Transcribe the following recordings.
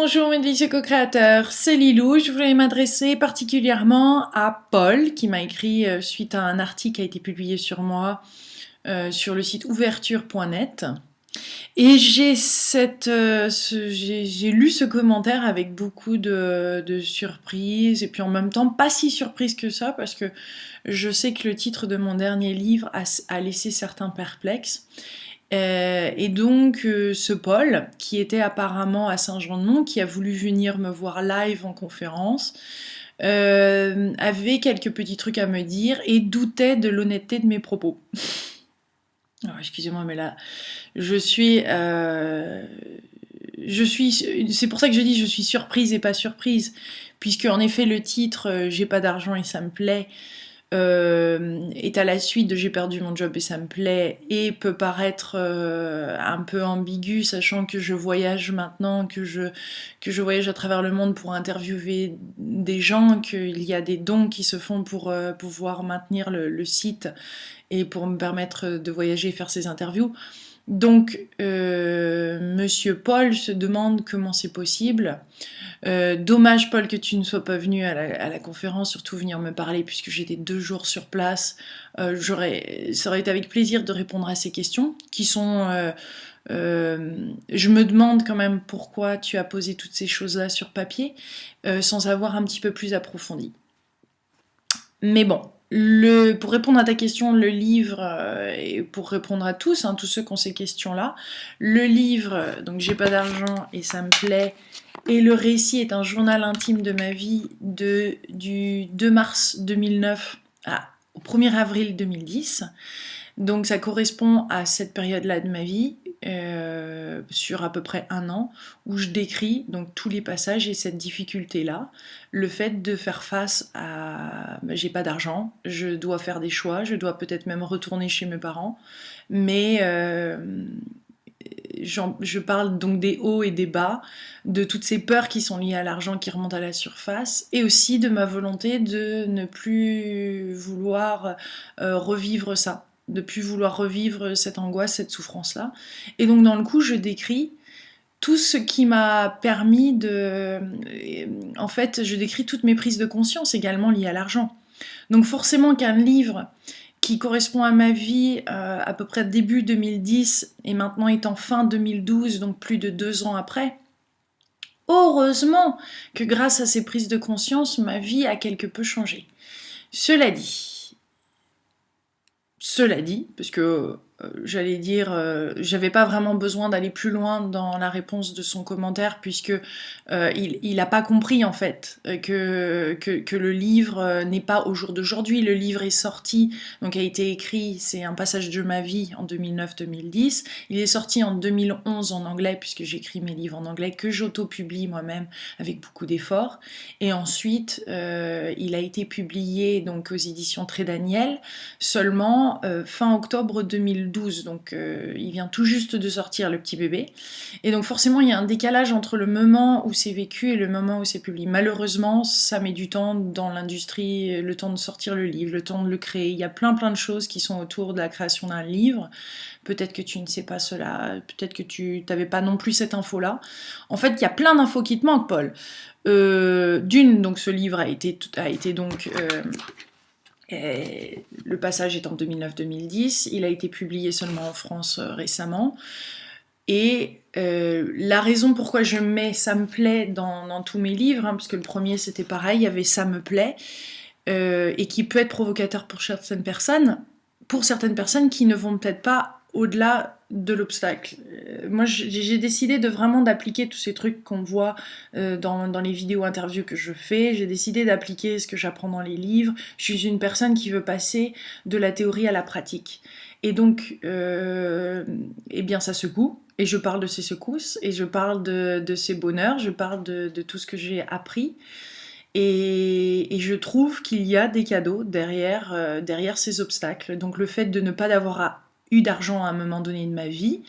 Bonjour mes délicieux co-créateurs, c'est Lilou. Je voulais m'adresser particulièrement à Paul qui m'a écrit suite à un article qui a été publié sur moi sur le site ouverture.net. Et j'ai lu ce commentaire avec beaucoup de surprise et puis en même temps pas si surprise que ça parce que je sais que le titre de mon dernier livre a laissé certains perplexes. Et donc ce Paul, qui était apparemment à Saint-Jean-de-Mont, qui a voulu venir me voir live en conférence, avait quelques petits trucs à me dire et doutait de l'honnêteté de mes propos. Alors excusez-moi, mais là, c'est pour ça que je dis je suis surprise et pas surprise, puisque en effet le titre J'ai pas d'argent et ça me plaît est à la suite de J'ai perdu mon job et ça me plaît et peut paraître un peu ambigu, sachant que je voyage maintenant, que je voyage à travers le monde pour interviewer des gens, qu'il y a des dons qui se font pour pouvoir maintenir le site et pour me permettre de voyager et faire ces interviews. Donc, Monsieur Paul se demande comment c'est possible. Dommage, Paul, que tu ne sois pas venu à la conférence, surtout venir me parler, puisque j'étais 2 jours sur place. Ça aurait été avec plaisir de répondre à ces questions, qui sont... je me demande quand même pourquoi tu as posé toutes ces choses-là sur papier, sans avoir un petit peu plus approfondi. Mais bon, pour répondre à ta question, le livre, et pour répondre à tous, hein, tous ceux qui ont ces questions-là, le livre, donc J'ai pas d'argent et ça me plaît, et le récit est un journal intime de ma vie du 2 mars 2009 au 1er avril 2010. Donc ça correspond à cette période-là de ma vie, sur à peu près 1 an, où je décris donc tous les passages et cette difficulté-là, le fait de faire face à j'ai pas d'argent, je dois faire des choix, je dois peut-être même retourner chez mes parents, mais je parle donc des hauts et des bas, de toutes ces peurs qui sont liées à l'argent qui remontent à la surface, et aussi de ma volonté de ne plus vouloir revivre ça, de plus vouloir revivre cette angoisse, cette souffrance-là. Et donc dans le coup, je décris tout ce qui m'a permis de... En fait, je décris toutes mes prises de conscience également liées à l'argent. Donc forcément qu'un livre qui correspond à ma vie à peu près début 2010 et maintenant étant fin 2012, donc plus de 2 ans après, heureusement que grâce à ces prises de conscience, ma vie a quelque peu changé. Cela dit, parce que j'allais dire, j'avais pas vraiment besoin d'aller plus loin dans la réponse de son commentaire, puisque il a pas compris en fait que le livre n'est pas au jour d'aujourd'hui. Le livre est sorti, donc a été écrit, c'est un passage de ma vie en 2009-2010. Il est sorti en 2011 en anglais, puisque j'écris mes livres en anglais, que j'auto-publie moi-même avec beaucoup d'efforts. Et ensuite, il a été publié donc aux éditions Trédaniel seulement fin octobre 2012, donc il vient tout juste de sortir, le petit bébé, et donc forcément il y a un décalage entre le moment où c'est vécu et le moment où c'est publié. Malheureusement, ça met du temps dans l'industrie, le temps de sortir le livre, le temps de le créer, il y a plein de choses qui sont autour de la création d'un livre. Peut-être que tu ne sais pas cela, peut-être que tu n'avais pas non plus cette info-là. En fait, il y a plein d'infos qui te manquent, Paul. Donc ce livre a été donc... le passage est en 2009-2010, il a été publié seulement en France récemment, et la raison pourquoi je mets ça me plaît dans tous mes livres, hein, parce que le premier c'était pareil, il y avait ça me plaît, et qui peut être provocateur pour certaines personnes qui ne vont peut-être pas au-delà de l'obstacle. Moi j'ai décidé vraiment d'appliquer tous ces trucs qu'on voit dans les vidéos interviews que je fais, j'ai décidé d'appliquer ce que j'apprends dans les livres. Je suis une personne qui veut passer de la théorie à la pratique. Et donc, eh bien ça secoue, et je parle de ces secousses, et je parle de ces bonheurs, je parle de tout ce que j'ai appris. Et je trouve qu'il y a des cadeaux derrière ces obstacles. Donc le fait de ne pas avoir eu d'argent à un moment donné de ma vie,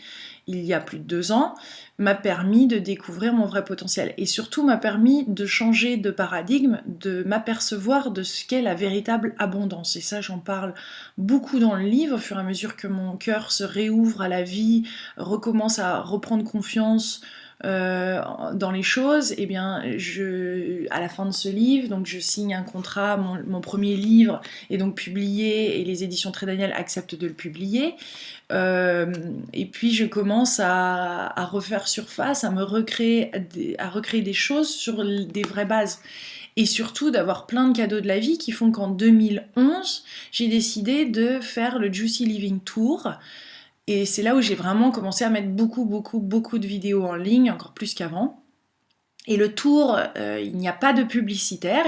il y a plus de 2 ans, m'a permis de découvrir mon vrai potentiel. Et surtout m'a permis de changer de paradigme, de m'apercevoir de ce qu'est la véritable abondance. Et ça, j'en parle beaucoup dans le livre, au fur et à mesure que mon cœur se réouvre à la vie, recommence à reprendre confiance, dans les choses, et bien à la fin de ce livre, donc je signe un contrat, mon premier livre est donc publié et les éditions Trait Daniel acceptent de le publier. Et puis je commence à refaire surface, à recréer des choses sur des vraies bases. Et surtout d'avoir plein de cadeaux de la vie qui font qu'en 2011, j'ai décidé de faire le Juicy Living Tour. Et c'est là où j'ai vraiment commencé à mettre beaucoup de vidéos en ligne, encore plus qu'avant. Et le tour, il n'y a pas de publicitaire,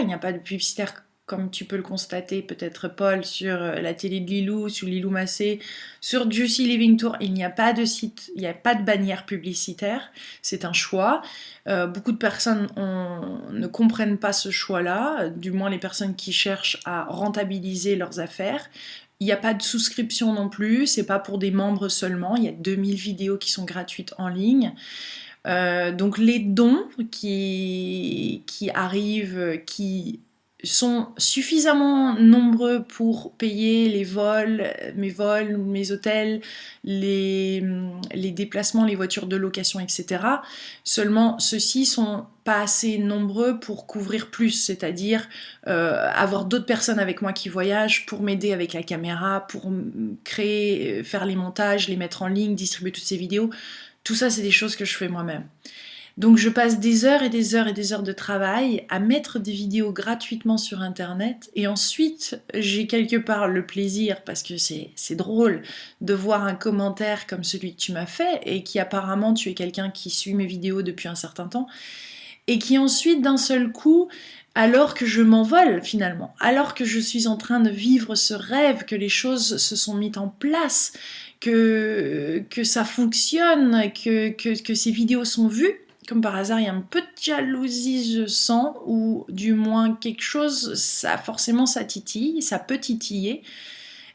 comme tu peux le constater peut-être Paul sur la télé de Lilou, sur Lilou Massé, sur Juicy Living Tour, il n'y a pas de site, il n'y a pas de bannière publicitaire, c'est un choix. Beaucoup de personnes ne comprennent pas ce choix-là, du moins les personnes qui cherchent à rentabiliser leurs affaires. Il n'y a pas de souscription non plus, c'est pas pour des membres seulement, il y a 2000 vidéos qui sont gratuites en ligne. Donc les dons qui arrivent, qui sont suffisamment nombreux pour payer mes hôtels, les déplacements, les voitures de location, etc. Seulement, ceux-ci sont pas assez nombreux pour couvrir plus, c'est-à-dire avoir d'autres personnes avec moi qui voyagent pour m'aider avec la caméra, pour créer, faire les montages, les mettre en ligne, distribuer toutes ces vidéos. Tout ça, c'est des choses que je fais moi-même. Donc je passe des heures et des heures et des heures de travail à mettre des vidéos gratuitement sur internet et ensuite j'ai quelque part le plaisir, parce que c'est drôle de voir un commentaire comme celui que tu m'as fait et qui apparemment tu es quelqu'un qui suit mes vidéos depuis un certain temps et qui ensuite d'un seul coup, alors que je m'envole finalement, alors que je suis en train de vivre ce rêve, que les choses se sont mises en place, que ça fonctionne, que ces vidéos sont vues, comme par hasard, il y a un peu de jalousie, je sens, ou du moins quelque chose, forcément ça titille, ça peut titiller,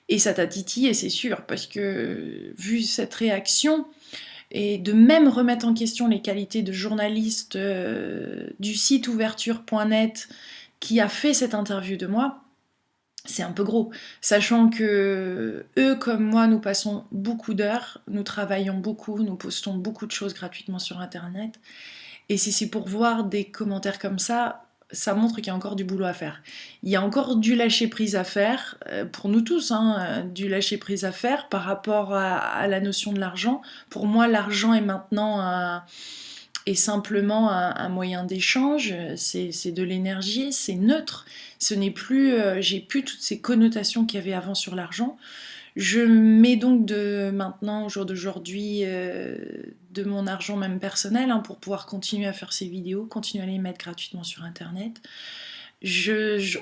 et ça t'a titillé, c'est sûr, parce que vu cette réaction, et de même remettre en question les qualités de journaliste du site ouverture.net qui a fait cette interview de moi, c'est un peu gros, sachant que eux comme moi nous passons beaucoup d'heures, nous travaillons beaucoup, nous postons beaucoup de choses gratuitement sur internet, et si c'est pour voir des commentaires comme ça montre qu'il y a encore du boulot à faire. Il y a encore du lâcher prise à faire, pour nous tous, du lâcher prise à faire par rapport à la notion de l'argent. Pour moi, l'argent est maintenant est simplement un moyen d'échange, c'est de l'énergie, c'est neutre. Ce n'est plus, j'ai plus toutes ces connotations qu'il y avait avant sur l'argent. Je mets donc maintenant, au jour d'aujourd'hui, de mon argent même personnel pour pouvoir continuer à faire ces vidéos, continuer à les mettre gratuitement sur internet.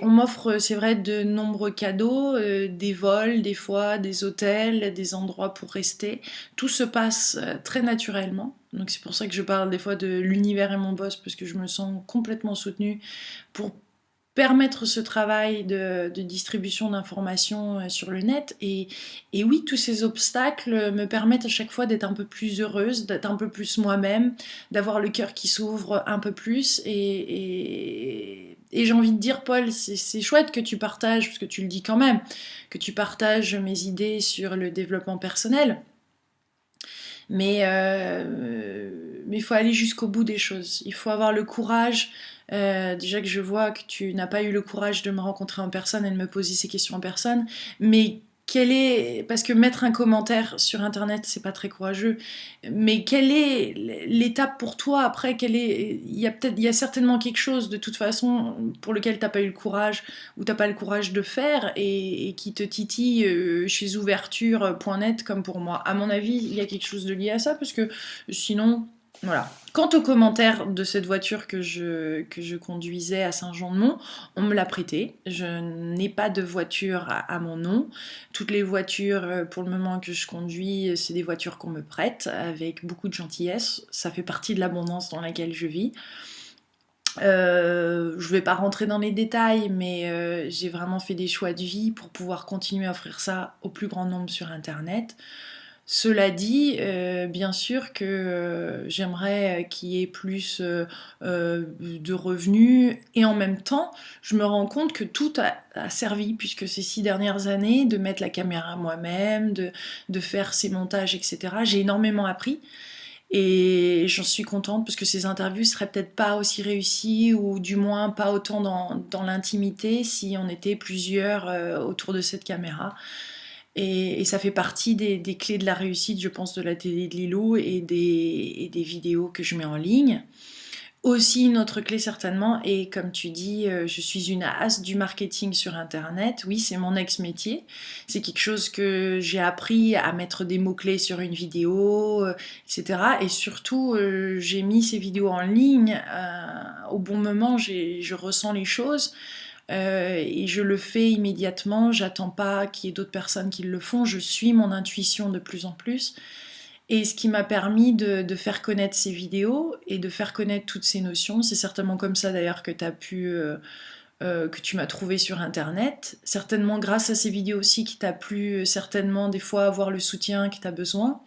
On m'offre, c'est vrai, de nombreux cadeaux, des vols, des fois, des hôtels, des endroits pour rester. Tout se passe très naturellement. Donc c'est pour ça que je parle des fois de l'univers et mon boss, parce que je me sens complètement soutenue pour permettre ce travail de distribution d'informations sur le net. Et oui, tous ces obstacles me permettent à chaque fois d'être un peu plus heureuse, d'être un peu plus moi-même, d'avoir le cœur qui s'ouvre un peu plus. Et j'ai envie de dire, Paul, c'est chouette que tu partages, parce que tu le dis quand même, que tu partages mes idées sur le développement personnel. Mais il faut aller jusqu'au bout des choses. Il faut avoir le courage. Déjà que je vois que tu n'as pas eu le courage de me rencontrer en personne et de me poser ces questions en personne, mais parce que mettre un commentaire sur internet c'est pas très courageux, mais quelle est l'étape pour toi après? Il y a certainement quelque chose de toute façon pour lequel t'as pas eu le courage ou t'as pas le courage de faire et qui te titille chez ouverture.net comme pour moi. À mon avis, il y a quelque chose de lié à ça, parce que sinon, voilà. Quant aux commentaires de cette voiture que je conduisais à Saint-Jean-de-Mont, on me l'a prêtée. Je n'ai pas de voiture à mon nom. Toutes les voitures, pour le moment, que je conduis, c'est des voitures qu'on me prête, avec beaucoup de gentillesse. Ça fait partie de l'abondance dans laquelle je vis. Je vais pas rentrer dans les détails, mais j'ai vraiment fait des choix de vie pour pouvoir continuer à offrir ça au plus grand nombre sur Internet. Cela dit, bien sûr que j'aimerais qu'il y ait plus de revenus, et en même temps, je me rends compte que tout a servi, puisque ces 6 dernières années, de mettre la caméra moi-même, de faire ces montages, etc., j'ai énormément appris. Et j'en suis contente parce que ces interviews seraient peut-être pas aussi réussies ou du moins pas autant dans l'intimité si on était plusieurs autour de cette caméra. Et ça fait partie des clés de la réussite, je pense, de la télé de Lilou et des vidéos que je mets en ligne. Aussi, une autre clé certainement, et comme tu dis, je suis une as du marketing sur Internet. Oui, c'est mon ex-métier. C'est quelque chose que j'ai appris à mettre des mots-clés sur une vidéo, etc. Et surtout, j'ai mis ces vidéos en ligne au bon moment. Je ressens les choses et je le fais immédiatement. J'attends pas qu'il y ait d'autres personnes qui le font. Je suis mon intuition de plus en plus. Et ce qui m'a permis de faire connaître ces vidéos et de faire connaître toutes ces notions, c'est certainement comme ça d'ailleurs que que tu m'as trouvé sur internet. Certainement grâce à ces vidéos aussi qui t'a plu, certainement des fois avoir le soutien que tu as besoin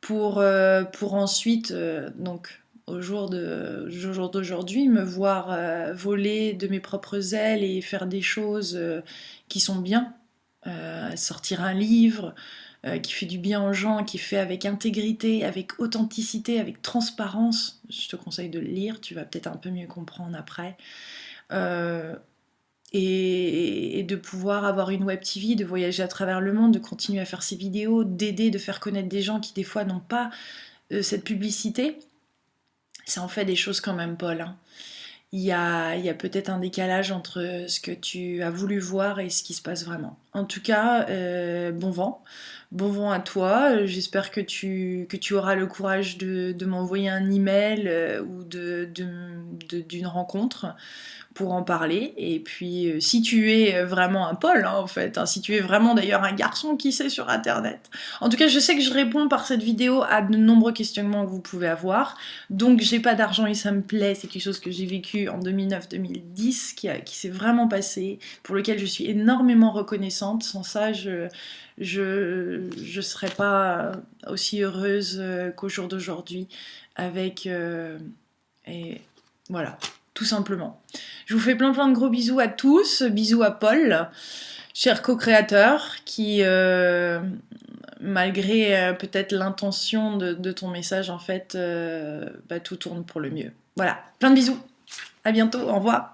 pour ensuite, donc au jour d'aujourd'hui, me voir voler de mes propres ailes et faire des choses qui sont bien, sortir un livre, qui fait du bien aux gens, qui fait avec intégrité, avec authenticité, avec transparence. Je te conseille de le lire, tu vas peut-être un peu mieux comprendre après. Euh, et de pouvoir avoir une web TV, de voyager à travers le monde, de continuer à faire ces vidéos, d'aider, de faire connaître des gens qui des fois n'ont pas cette publicité, ça en fait des choses quand même, Paul. Hein. Il y a peut-être un décalage entre ce que tu as voulu voir et ce qui se passe vraiment. En tout cas, bon vent. Bon vent à toi. J'espère que tu auras le courage de m'envoyer un email ou d'une rencontre pour en parler. Et puis, si tu es vraiment un Paul, hein, en fait, hein, si tu es vraiment d'ailleurs un garçon, qui sait, sur Internet. En tout cas, je sais que je réponds par cette vidéo à de nombreux questionnements que vous pouvez avoir. Donc, j'ai pas d'argent et ça me plaît. C'est quelque chose que j'ai vécu en 2009-2010, qui s'est vraiment passé, pour lequel je suis énormément reconnaissante. Sans ça, je serais pas aussi heureuse qu'au jour d'aujourd'hui avec et voilà, tout simplement. Je vous fais plein de gros bisous à tous, bisous à Paul, cher co-créateur, qui malgré peut-être l'intention de ton message, en fait, tout tourne pour le mieux. Voilà, plein de bisous, à bientôt, au revoir.